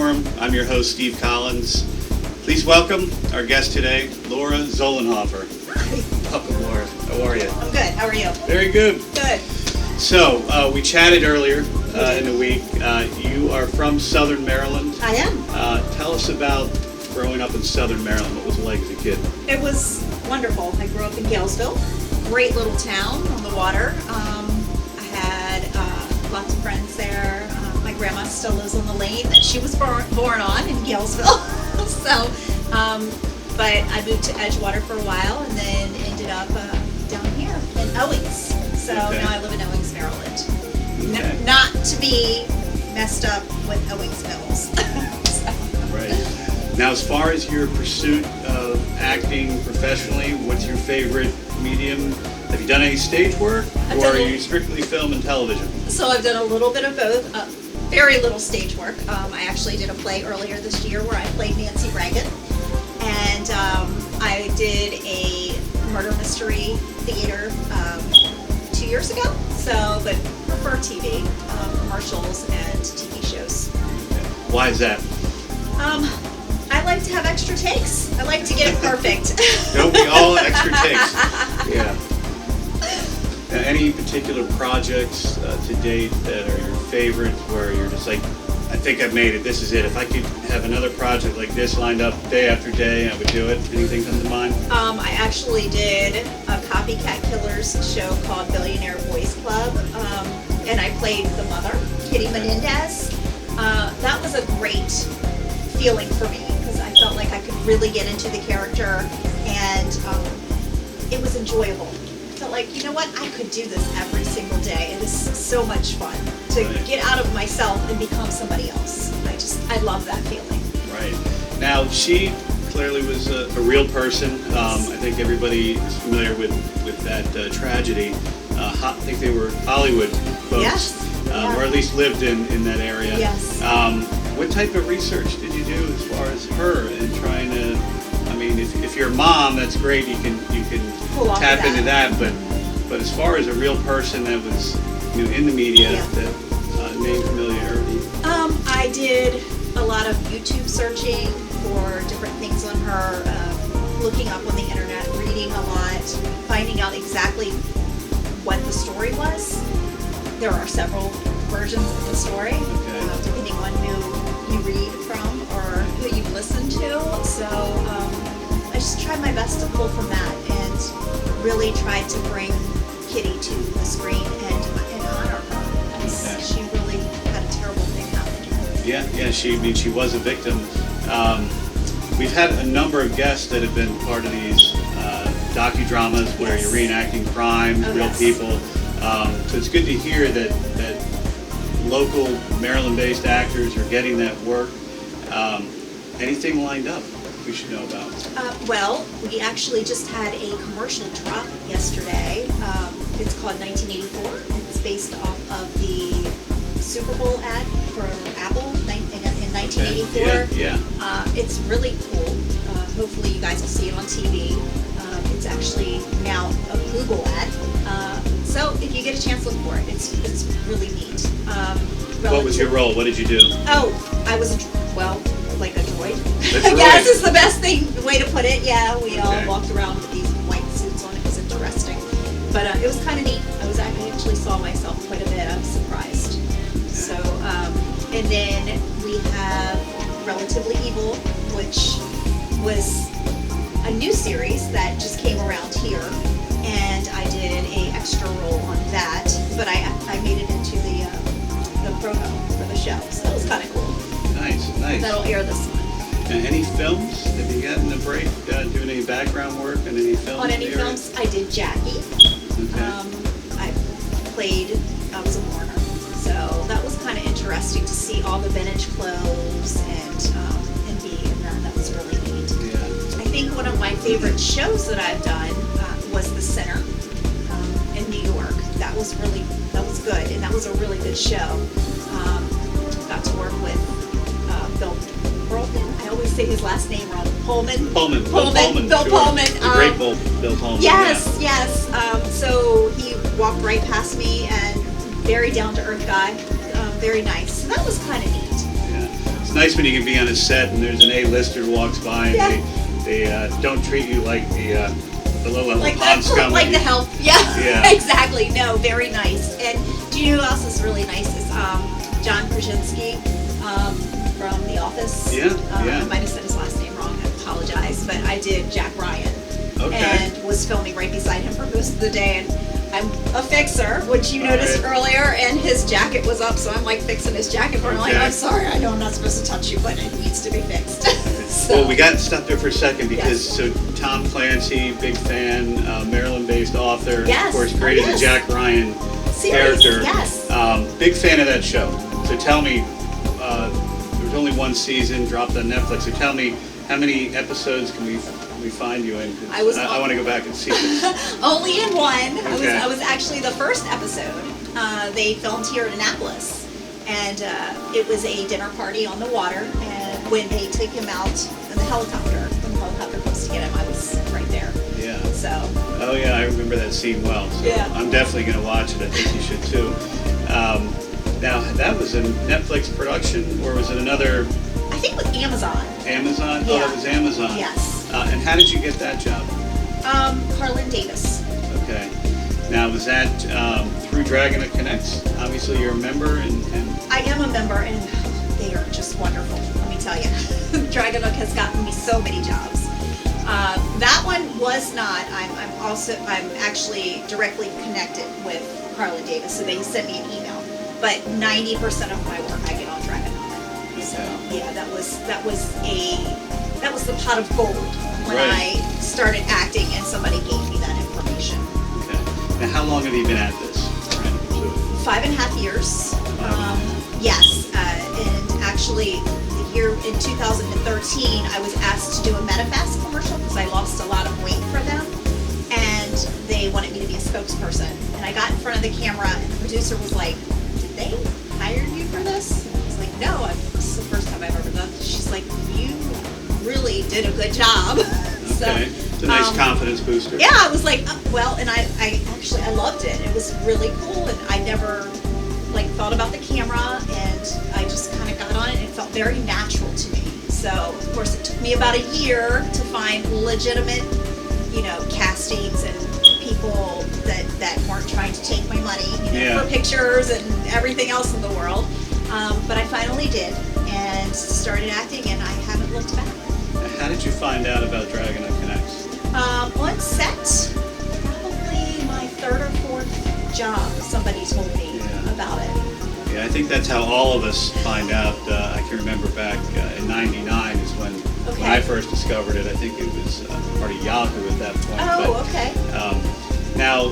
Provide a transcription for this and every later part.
Forum. I'm your host, Steve Collins. Please welcome our guest today, Laura Zollinhofer. Hi. Welcome, Laura. How are you? I'm good. How are you? Very good. Good. So, we chatted earlier in the week. You are from Southern Maryland. I am. Tell us about growing up in Southern Maryland. What was it like as a kid? It was wonderful. I grew up in Galesville. Great little town on the water. I had lots of friends there. My grandma still lives on the lane that she was born on in Galesville. So, but I moved to Edgewater for a while and then ended up down here in Owings. So now I live in Owings, Maryland. Okay. Not to be messed up with Owings Mills. Right. Now, as far as your pursuit of acting professionally, what's your favorite medium? Have you done any stage work, or are you strictly film and television? So I've done a little bit of both. Very little stage work. I actually did a play earlier this year where I played Nancy Reagan, and I did a murder mystery theater 2 years ago. So, but prefer TV, commercials, and TV shows. Why is that? I like to have extra takes. I like to get it perfect. Don't we all? Extra takes. Yeah. Now, any particular projects to date that are your favorites where you're just like, I think I've made it, this is it. If I could have another project like this lined up day after day, I would do it. Anything come to mind? I actually did a Copycat Killers show called Billionaire Boys Club, and I played the mother, Kitty Menendez. That was a great feeling for me because I felt like I could really get into the character, and it was enjoyable. I felt like, you know what, I could do this every single day. It is so much fun to get out of myself and become somebody else. I love that feeling. Right. Now, she clearly was a real person. Yes. I think everybody is familiar with that tragedy. I think they were Hollywood folks, Yes. or at least lived in that area. Yes. What type of research did you do as far as her and trying to? I mean, if you're a mom, that's great. You can tap into that. But as far as a real person that was in the media, that name familiarity. I did a lot of YouTube searching for different things on her, looking up on the internet, reading a lot, finding out exactly what the story was. There are several versions of the story, depending on who you read from or who you listen to. So I just tried my best to pull from that and really tried to bring Kitty to the screen and honor her, because she really had a terrible thing happen to her. Yeah, she was a victim. We've had a number of guests that have been part of these docudramas where you're reenacting crime, real people. So it's good to hear that local Maryland-based actors are getting that work. Anything lined up we should know about? Well, we actually just had a commercial drop yesterday. It's called 1984. It's based off of the Super Bowl ad for Apple in 1984. Okay. Yeah. It's really cool. Hopefully you guys will see it on TV. It's actually now a Google ad. So if you get a chance, look for it. It's really neat. What was your role? What did you do? Oh, I was like a droid. Droid. Yes, is the best way to put it. Yeah, we all walked around with these white suits on. It was interesting, but it was kind of neat. I actually saw myself quite a bit. I was surprised. So, and then we have Relatively Evil, which was a new series that just came around here, and I did an extra role on that. But I made it into the promo for the show, so that was kind of cool. Nice. That'll air this month. And any films? Have you gotten a break doing any background work on any films? On any films, I did Jackie. Okay. I was a mourner. So that was kind of interesting to see all the vintage clothes and be in that. That was really neat. Yeah. I think one of my favorite shows that I've done was The Sinner in New York. That was good, and that was a really good show. Got to work with Bill Pullman. I always say his last name wrong. Pullman. Bill Sure. Pullman. The great Bill Pullman. Yes. So he walked right past me, and very down to earth guy, very nice. So that was kind of neat. Yeah. nice when you can be on a set and there's an A-lister who walks by and Yeah. they don't treat you like the low-level Like pond scum. like the help. Yeah. Yeah. Exactly. No, very nice. And do you know who else is really nice? Is John Krasinski from The Office. Yeah, yeah. I might have said his last name wrong. I apologize, but I did Jack Ryan. Okay. And was filming right beside him for most of the day. And I'm a fixer, which you noticed earlier, and his jacket was up, so I'm like fixing his jacket for him. Like, I'm sorry, I know I'm not supposed to touch you, but it needs to be fixed. So, Well, we got to stop there for a second because so Tom Clancy, big fan, Maryland-based author, Yes. of course, created the Jack Ryan Series, character. yes. Big fan of that show. So tell me, there was only one season dropped on Netflix. So tell me, how many episodes can we find you in? 'Cause I want to go back and see this. Only in one. Okay. I was actually the first episode. They filmed here in Annapolis, and it was a dinner party on the water. And when they took him out in the helicopter, when the helicopter comes to get him, I was right there. Yeah. So. Oh yeah, I remember that scene well. So Yeah. I'm definitely going to watch it. I think you should too. Now that was a Netflix production, or was it another I think with Amazon. Amazon? Oh, Yeah. that was Amazon. Yes. And how did you get that job? Carlin Davis. Okay. Now, was that through Dragon That Connects? Obviously, you're a member, and I am a member, and they are just wonderful. Let me tell you, Dragon Oak has gotten me so many jobs. That one was not. I'm actually directly connected with Carlin Davis, so they sent me an email. But 90% of my work I get on Dragon Oak. So yeah, that was the pot of gold when I started acting, and somebody gave me that information. okay. Now, how long have you been at this? 5.5 years. Yes, and actually, the year in 2013, I was asked to do a MetaFast commercial because I lost a lot of weight for them, and they wanted me to be a spokesperson. And I got in front of the camera, and the producer was like, "Did they hire you for this?" And I was like, "No, this is the first time I've ever done this." She's like, "You really did a good job." So, Okay. It's a nice confidence booster. yeah, I was like, well, and I actually loved it. It was really cool, and I never thought about the camera, and I just kind of got on it, and it felt very natural to me. So, of course, it took me about a year to find legitimate, castings and people that weren't trying to take my money, for pictures and everything else in the world. But I finally did, and started acting, and I haven't looked back. How did you find out about Dragon That Connects? On set, probably my third or fourth job, somebody told me about it. Yeah, I think that's how all of us find out. I can remember back in '99 is when I first discovered it. I think it was part of Yahoo at that point. Oh, okay. Now,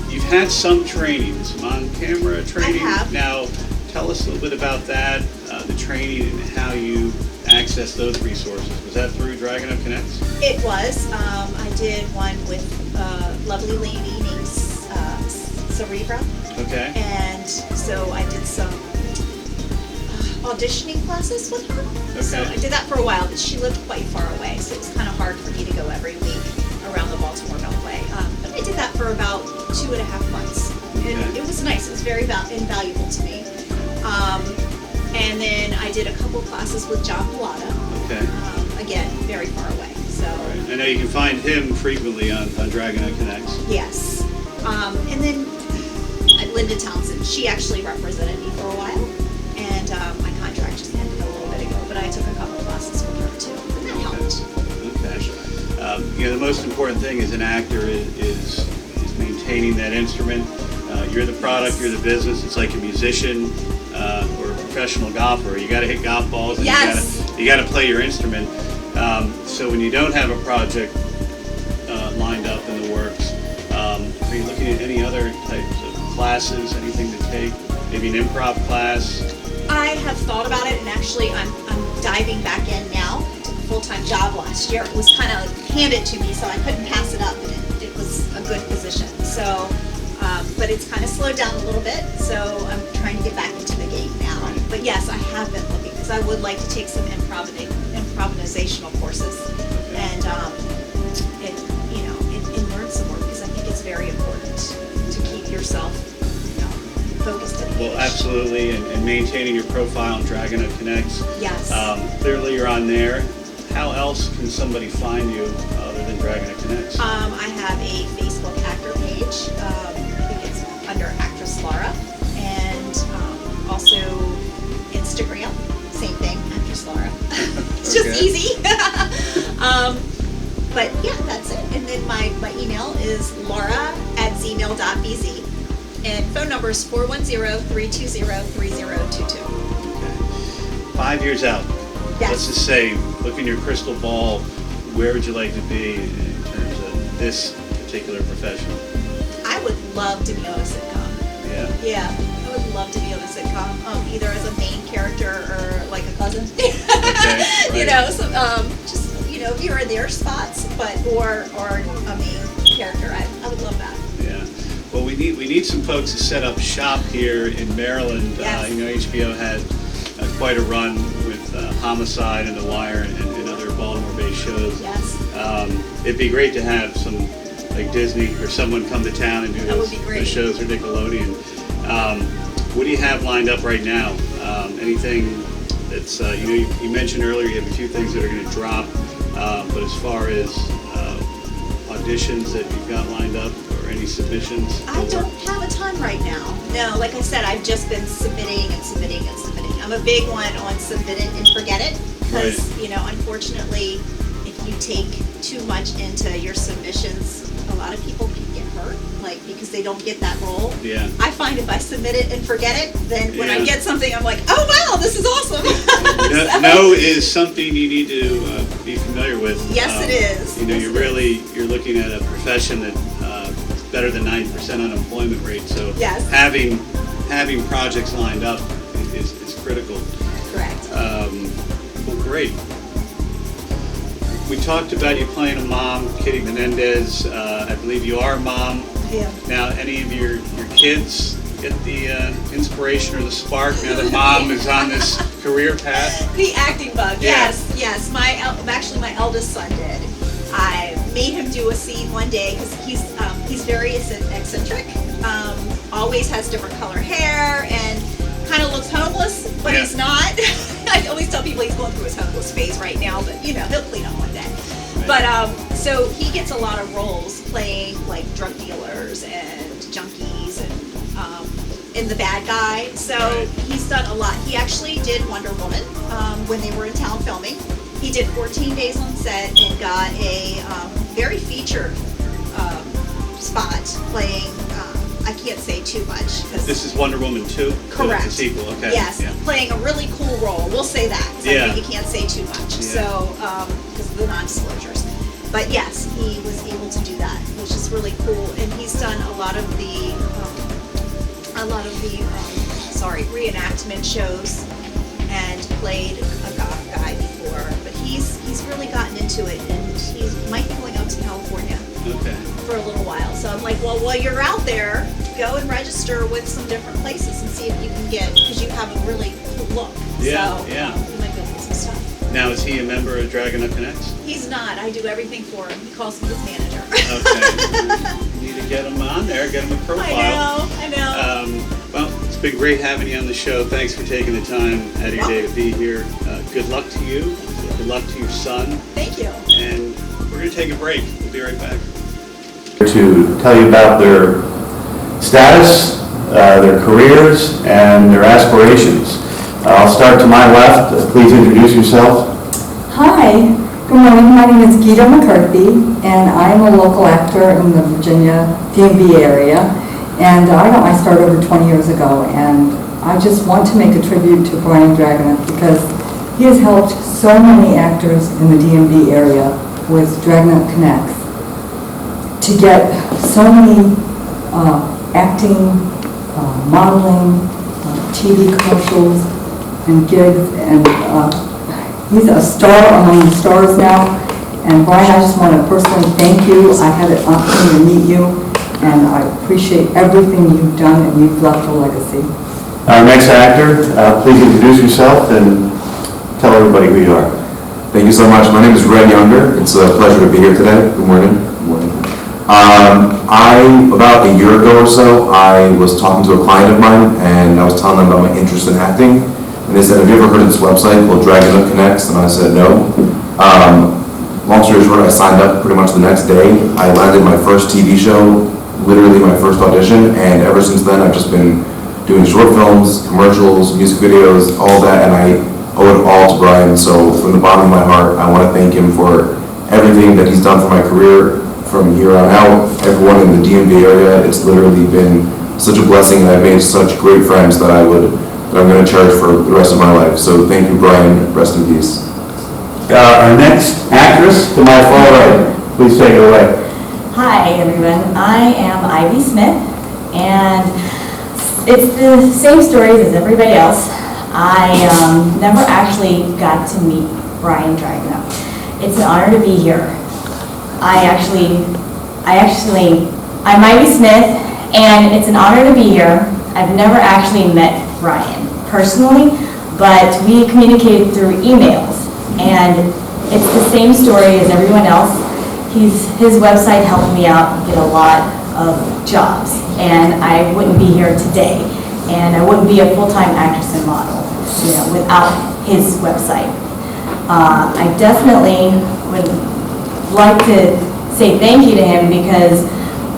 you've had some training, some on-camera training. I have. Now, tell us a little bit about that, the training and how you access those resources. Was that through Dragon That Connects? It was. I did one with a lovely lady named Cerebra. Okay. And so I did some auditioning classes with her. Okay. So I did that for a while, but she lived quite far away, so it was kind of hard for me to go every week around the Baltimore Beltway. But I did that for about 2.5 months. And it was nice. It was very invaluable to me. And then I did a couple classes with John Pilata. Okay. Again, very far away. So I know you can find him frequently on Dragon That Connects. yes. And then Linda Townsend, she actually represented me for a while, and my contract just ended a little bit ago, but I took a couple classes with her too, and that helped. Okay. The most important thing as an actor is maintaining that instrument. You're the product, you're the business. It's like a musician or a professional golfer. You got to hit golf balls, and you got to play your instrument. So when you don't have a project lined up in the works, are you looking at any other types of classes, anything to take? Maybe an improv class? I have thought about it, and actually I'm diving back in now. I took a full-time job last year. It was kind of handed to me, so I couldn't pass it up, and it was a good position. So, but it's kind of slowed down a little bit, so I'm trying to get back into the game now. But yes, I have been looking, because I would like to take some improvisational courses, and learn some more, because I think it's very important to keep yourself focused and Well, absolutely, and maintaining your profile on Dragonette Connects. Yes. Clearly you're on there. How else can somebody find you other than Dragonette Connects? I have a Facebook actor page. I think it's under Actress Laura. And also Instagram, same thing, Actress Laura. It's just Okay. easy. But yeah, that's it. And then my email is laura@zmail.bz. And phone number is 410-320-3022. Okay. 5 years out. Yes. Let's just say, look in your crystal ball, where would you like to be in terms of this particular profession? I would love to be on a sitcom. Yeah? Yeah, I would love to be on a sitcom, either as a main character or like a cousin. Okay, You right. know, so, just, here and there spots, but or a main character. I would love that. Yeah. Well, we need some folks to set up shop here in Maryland. Yes. HBO had quite a run with Homicide and The Wire and other Baltimore-based shows. Yes. It'd be great to have some, like Disney or someone come to town and do That would those, be great. those shows, or Nickelodeon. What do you have lined up right now? Anything that's, you mentioned earlier you have a few things that are going to drop, but as far as auditions that you've got lined up or any submissions? I don't have a ton right now. No, like I said, I've just been submitting and submitting and submitting. I'm a big one on submit it and forget it because, unfortunately, if you take too much into your submissions, a lot of people can get hurt, because they don't get that role. Yeah. I find if I submit it and forget it, then when I Yeah. get something, I'm like, oh wow, this is awesome. No is something you need to be familiar with. Yes, it is. Yes, You're looking at a profession that better than 90% unemployment rate. So Yes. having projects lined up is critical. Correct. Well, great. We talked about you playing a mom, Kitty Menendez. I believe you are a mom. Yeah. Now, any of your kids get the inspiration or the spark now that mom is on this career path? The acting bug, Yeah. yes. Actually, my eldest son did. I made him do a scene one day because he's very eccentric. Always has different color hair and kind of looks homeless, but Yeah. he's not. I always tell people he's going through his homeless phase right now, but he'll clean up one day. Right. But so he gets a lot of roles playing like drug dealers and junkies and the bad guy. So Right. he's done a lot. He actually did Wonder Woman when they were in town filming. He did 14 days on set and got a very featured spot playing. I can't say too much. This is Wonder Woman 2? Correct. The sequel, okay. Yes, Yeah. playing a really cool role. We'll say that. 'Cause I Yeah. think you can't say too much. Yeah. So, because of the non-disclosures. But yes, he was able to do that, which is really cool. And he's done a lot of the reenactment shows and played a goth guy before. But he's really gotten into it, and he might be going out to California Okay. for a little while. So I'm like, well, while you're out there, go and register with some different places and see if you can get, because you have a really cool look. Yeah, So yeah. you might be able to get some stuff. Now, is he a member of Dragonette Connects? He's not. I do everything for him. He calls me his manager. Okay. You need to get him on there, get him a profile. I know. Well, it's been great having you on the show. Thanks for taking the time out of your day to be here. Good luck to you. Good luck to your son. Thank you. And we're going to take a break. We'll be right back. To tell you about their status, their careers, and their aspirations. I'll start to my left. Please introduce yourself. Hi, good morning. My name is Gita McCarthy, and I'm a local actor in the Virginia DMV area. And I started over 20 years ago, and I just want to make a tribute to Brian Dragonette because he has helped so many actors in the DMV area with Dragonette Connects to get so many acting, modeling, TV commercials, and gigs, and he's a star among the stars now. And Brian, I just want to personally thank you. I had an opportunity to meet you, and I appreciate everything you've done, and you've left a legacy. Our next actor, please introduce yourself and tell everybody who you are. Thank you so much. My name is Red Younger. It's a pleasure to be here today. Good morning. Good morning. About a year ago or so, I was talking to a client of mine, and I was telling them about my interest in acting. And they said, "Have you ever heard of this website called Dragon Up Connects?" And I said, "No." Long story short, I signed up pretty much the next day. I landed my first TV show, literally my first audition, and ever since then I've just been doing short films, commercials, music videos, all that, and I owe it all to Brian. So from the bottom of my heart, I want to thank him for everything that he's done for my career from here on out. Everyone in the DMV area, it's literally been such a blessing, and I've made such great friends that I'm going to cherish for the rest of my life. So thank you, Brian. Rest in peace. Our next actress to my far right, please take it away. Hi everyone, I am Ivy Smith, and it's the same stories as everybody else. I never actually got to meet Brian Dragna. It's an honor to be here. I'm Ivy Smith, and it's an honor to be here. I've never actually met Brian personally, but we communicated through emails, and it's the same story as everyone else. His website helped me out get a lot of jobs, and I wouldn't be here today, and I wouldn't be a full-time actress and model, without his website. I definitely would like to say thank you to him, because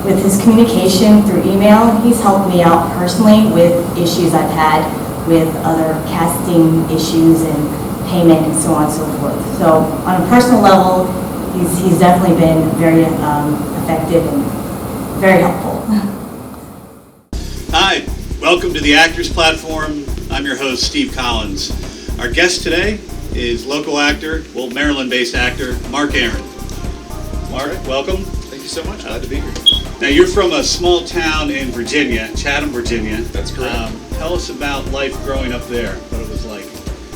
with his communication through email, he's helped me out personally with issues I've had with other casting issues and payment and so on and so forth. So on a personal level, he's definitely been very effective and very helpful. Hi, welcome to the Actors Platform. I'm your host, Steve Collins. Our guest today is local actor, Maryland-based actor, Mark Aaron. Mark, welcome. Thank you so much. Glad to be here. Now, you're from a small town in Virginia, Chatham, Virginia. That's correct. Tell us about life growing up there, what it was like.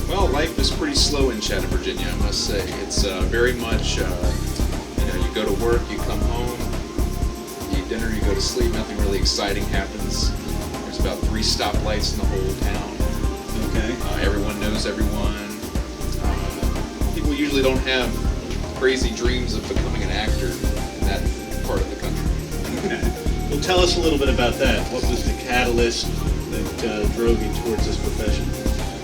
Well, life is pretty slow in Chatham, Virginia, I must say. It's very much, you go to work, you come home, you eat dinner, you go to sleep, nothing really exciting happens. There's about 3 stoplights in the whole town. Okay. Everyone knows everyone. People usually don't have crazy dreams of becoming an actor in that part of the country. Okay. Well, tell us a little bit about that. What was the catalyst that drove you towards this profession?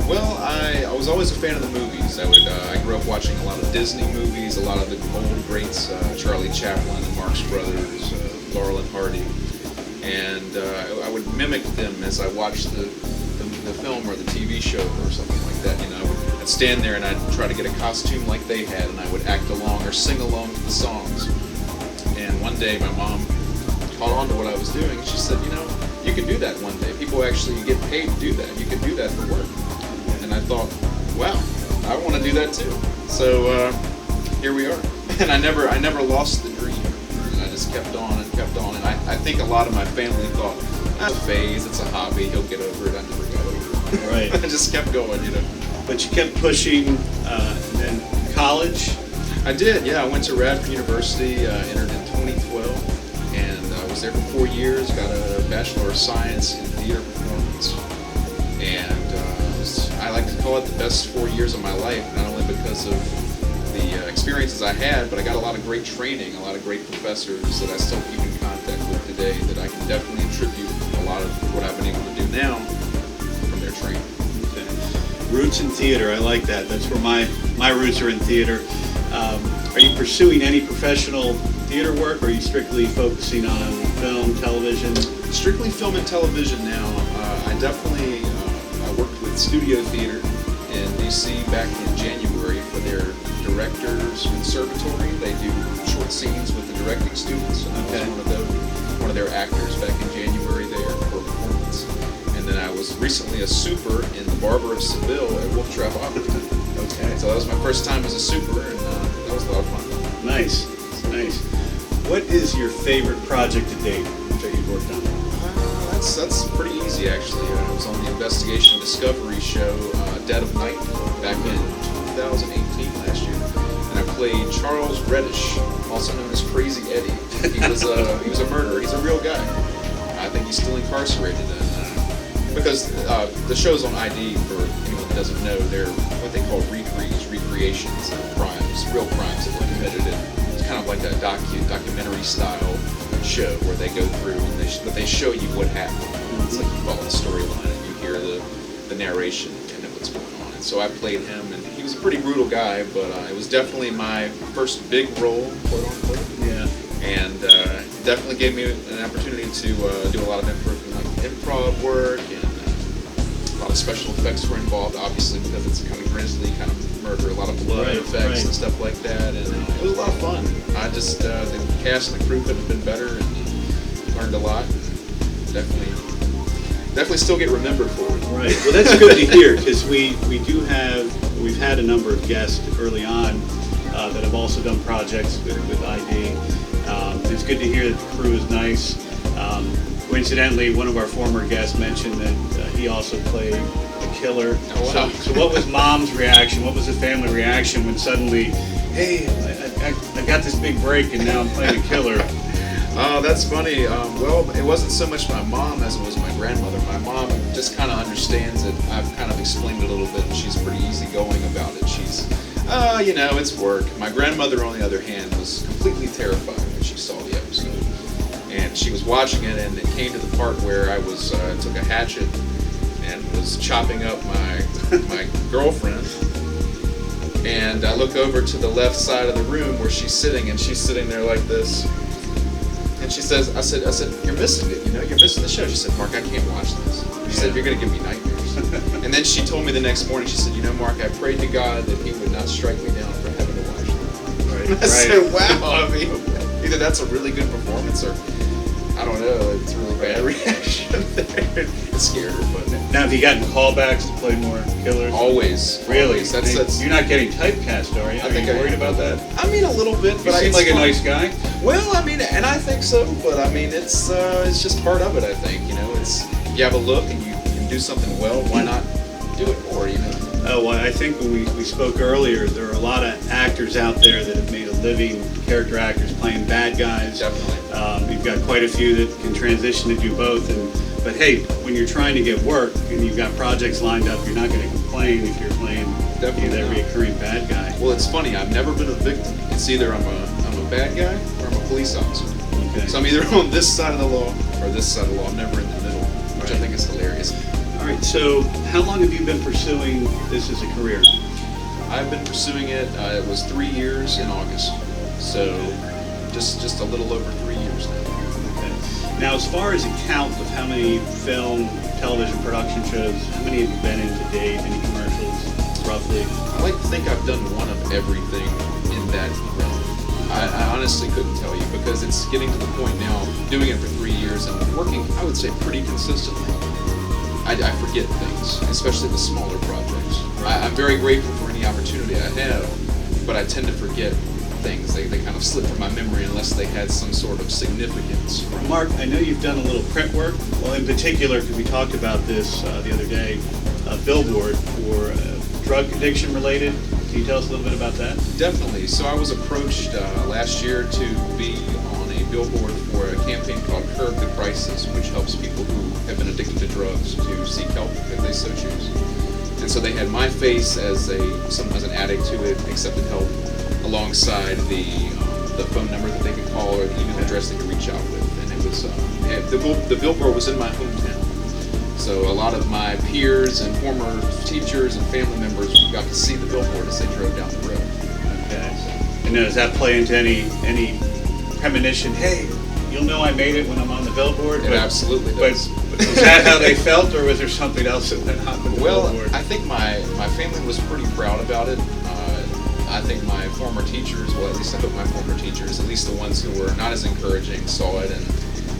Well, I was always a fan of the movies. I grew up watching a lot of Disney movies, a lot of the old greats, Charlie Chaplin, Marx Brothers, Laurel and Hardy, and I would mimic them as I watched the film or the TV show or something like that. I'd stand there and I'd try to get a costume like they had, and I would act along or sing along to the songs. And one day my mom caught on to what I was doing, and she said, you can do that one day. People actually get paid to do that. You can do that for work. And I thought, wow, I want to do that too. So here we are. And I never lost the dream. And I just kept on and kept on. And I think a lot of my family thought, it's a phase, it's a hobby, he'll get over it. I never got over it. Right. I just kept going, But you kept pushing, and then college? I did, yeah. I went to Radford University, entered in 2012, and I was there for 4 years, got a Bachelor of Science in Theater Performance. And I like to call it the best 4 years of my life, not only because of the experiences I had, but I got a lot of great training, a lot of great professors that I still keep in contact with today, that I can definitely attribute a lot of what I've been able to do now from their training. Okay. Roots in theater, I like that. That's where my roots are in theater. Are you pursuing any professional theater work, or are you strictly focusing on film, television? Strictly film and television now. I definitely I worked with Studio Theater in DC back in January for their directors conservatory. They do short scenes with the directing students, and I was one of their actors back in January there for a performance. And then I was recently a super in The Barber of Seville at Wolf Trap Opera. Okay. So that was my first time as a super, and that was a lot of fun. Nice, nice. What is your favorite project to date that you've worked on? That's pretty easy, actually. I was on the Investigation Discovery show, Dead of Night, back in 2018 last year, and I played Charles Reddish, also known as Crazy Eddie. He was a murderer. He's a real guy. I think he's still incarcerated, because the show's on ID. For anyone that doesn't know, they're what they call recreations of crimes, real crimes that were committed. It's kind of like a documentary style show where they go through and they show you what happened. It's like you follow the storyline and you hear the narration and what's going on. And so I played him, and he was a pretty brutal guy, but it was definitely my first big role, quote unquote. Yeah. And definitely gave me an opportunity to do a lot of improv work, and a lot of special effects were involved, obviously, because it's kind of grisly, kind of murder, a lot of blood effects and stuff like that, and it was a lot of fun. I just, the cast and the crew couldn't have been better, and learned a lot, and definitely still get remembered for it. Right. Well, that's good to hear, because we've had a number of guests early on that have also done projects with ID. It's good to hear that the crew is nice. Coincidentally, one of our former guests mentioned that he also played a killer. Oh, wow. So what was Mom's reaction? What was the family reaction when suddenly, hey, I got this big break and now I'm playing a killer? Oh, that's funny. Well, it wasn't so much my mom as it was my grandmother. My mom just kind of understands it. I've kind of explained it a little bit, and she's pretty easygoing about it. She's, it's work. My grandmother, on the other hand, was completely terrified when she saw the episode. And she was watching it, and it came to the part where I was took a hatchet and was chopping up my girlfriend. And I look over to the left side of the room where she's sitting, and she's sitting there like this. And she says, I said, you're missing it, you're missing the show. She said, Mark, I can't watch this. She said, you're going to give me nightmares. And then she told me the next morning, she said, Mark, I prayed to God that he would not strike me down for having to watch that. Right. I said, wow, I mean, either that's a really good performance or, I don't know, it's a really bad reaction there. It scared her, but Now, have you gotten callbacks to play more killers? always. Really? Always. That's You're not getting typecast, are you? I think Are you I worried am. about that? I mean, a little bit, You but seem it's like a fun. nice guy. Well, I mean, and I think so, but I mean, it's just part of it. I think it's if you have a look and you can do something well, why not do it more? Oh, well, I think when we spoke earlier, there are a lot of actors out there that have made a living, character actors playing bad guys. Definitely. You've got quite a few that can transition to do both. But hey, when you're trying to get work and you've got projects lined up, you're not going to complain if you're playing Definitely that not. recurring bad guy. Well, it's funny. I've never been a victim. It's either I'm a bad guy or I'm a police officer. Okay. So I'm either on this side of the law or this side of the law. I'm never in the middle, which I Right. think is hilarious. All right. So, how long have you been pursuing this as a career? I've been pursuing it. It was 3 years in August, so just a little over 3 years now. Okay. Now, as far as a count of how many film, television production shows, how many have you been in to date? Any commercials, roughly? I like to think I've done one of everything in that realm. I honestly couldn't tell you because it's getting to the point now, doing it for 3 years and working, I would say, pretty consistently. I forget things, especially the smaller projects. I'm very grateful for any opportunity I have, but I tend to forget things. They kind of slip from my memory unless they had some sort of significance. Mark, I know you've done a little print work. Well, in particular, because we talked about this the other day, a billboard for drug addiction related. Can you tell us a little bit about that? Definitely. So I was approached last year to be on a billboard for a campaign called Curb the Crisis, which helps people who have been addicted to drugs to seek help if they so choose. And so they had my face as someone as an addict who had accepted help, alongside the phone number that they could call or the email address they could reach out with. And it was the billboard was in my hometown. So a lot of my peers and former teachers and family members got to see the billboard as they drove down the road. Okay. And does that play into any premonition? Hey, you'll know I made it when I'm on the billboard. It absolutely does. But is that how they felt, or was there something else that went on with the Well, billboard? I think my family was pretty proud about it. I think my former teachers, well, at least I hope my former teachers, at least the ones who were not as encouraging, saw it and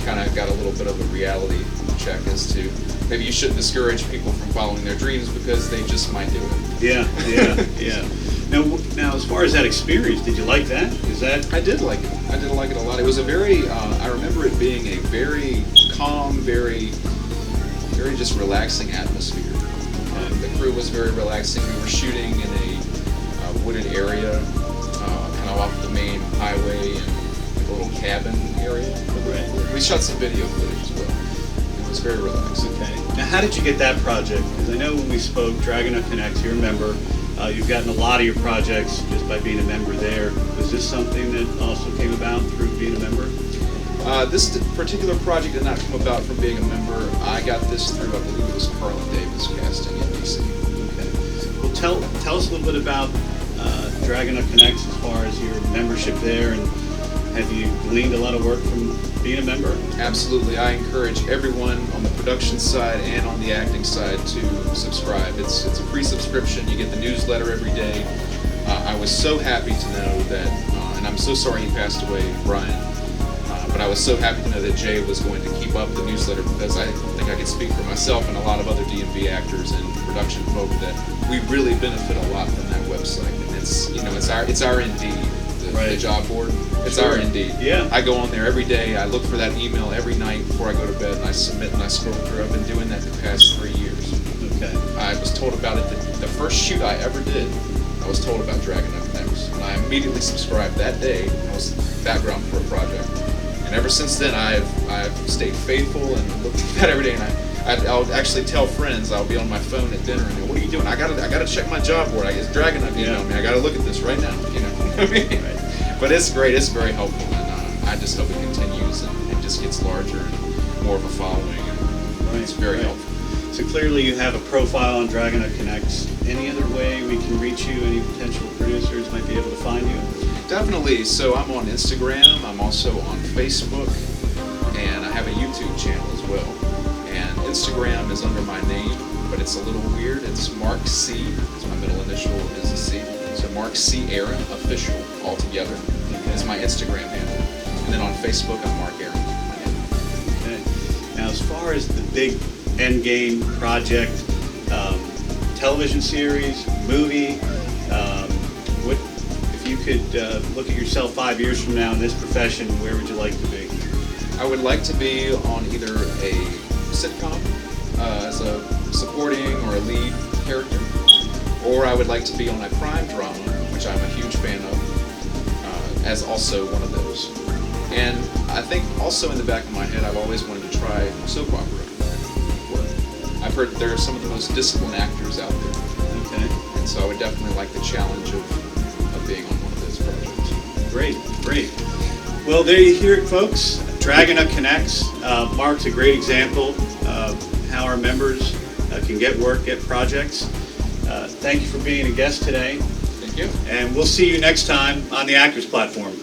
kind of got a little bit of a reality check as to maybe you shouldn't discourage people from following their dreams because they just might do it. Yeah. Now, as far as that experience, did you like that? I did like it. I did like it a lot. It was a very, I remember it being a very calm, very just relaxing atmosphere. The crew was very relaxing. We were shooting in a wooded area, kind of off the main highway and a little cabin area. Right. We shot some video footage as well. It was very relaxing. Okay. Now, how did you get that project? Because I know when we spoke, Dragon Up Connects, you're a member. You've gotten a lot of your projects just by being a member there. Was this something that also came about through being a member? This particular project did not come about from being a member. I got this through, I believe it was Carlin Davis casting in DC. Okay. Well, tell us a little bit about Dragonut Connects as far as your membership there, and have you gleaned a lot of work from being a member? Absolutely. I encourage everyone on the production side and on the acting side to subscribe. It's a free subscription. You get the newsletter every day. I was so happy to know that, and I'm so sorry he passed away, Brian, but I was so happy to know that Jay was going to keep up the newsletter, because I think I could speak for myself and a lot of other DMV actors and production folk that we really benefit a lot from that website. And it's our Indeed, the job board. It's our Indeed. Yeah. I go on there every day. I look for that email every night before I go to bed, and I submit and I scroll through. I've been doing that the past 3 years. Okay. I was told about it the first shoot I ever did. I was told about Dragonut Connects, and I immediately subscribed that day. I was background for a project, and ever since then I've stayed faithful and looked at that every day. And I'll actually tell friends. I'll be on my phone at dinner and go, "What are you doing?" I gotta check my job board. I guess Dragonut emailed me. I gotta look at this right now. You know. But it's great. It's very helpful, and I just hope it continues and just gets larger and more of a following. And it's very helpful. So clearly you have a profile on Dragonut Connects. Any other way we can reach you? Any potential producers might be able to find you? Definitely. So I'm on Instagram. I'm also on Facebook, and I have a YouTube channel as well. And Instagram is under my name, but it's a little weird. It's Mark C. It's my middle initial is a C. So Mark C. Aaron Official all together is my Instagram handle. And then on Facebook, I'm Mark Aaron. Okay. Now, as far as the big end game project, television series, movie, what if you could look at yourself 5 years from now in this profession, where would you like to be? I would like to be on either a sitcom as a supporting or a lead character, or I would like to be on a crime drama, which I'm a huge fan of, as also one of those. And I think also in the back of my head, I've always wanted to try soap opera work. I've heard that there are some of the most disciplined actors out there. Okay. And so I would definitely like the challenge of being on one of those projects. Great, great. Well, there you hear it, folks. Dragonut Connects. Mark's a great example of how our members can get work, get projects. Thank you for being a guest today. Thank you. And we'll see you next time on the Actors Platform.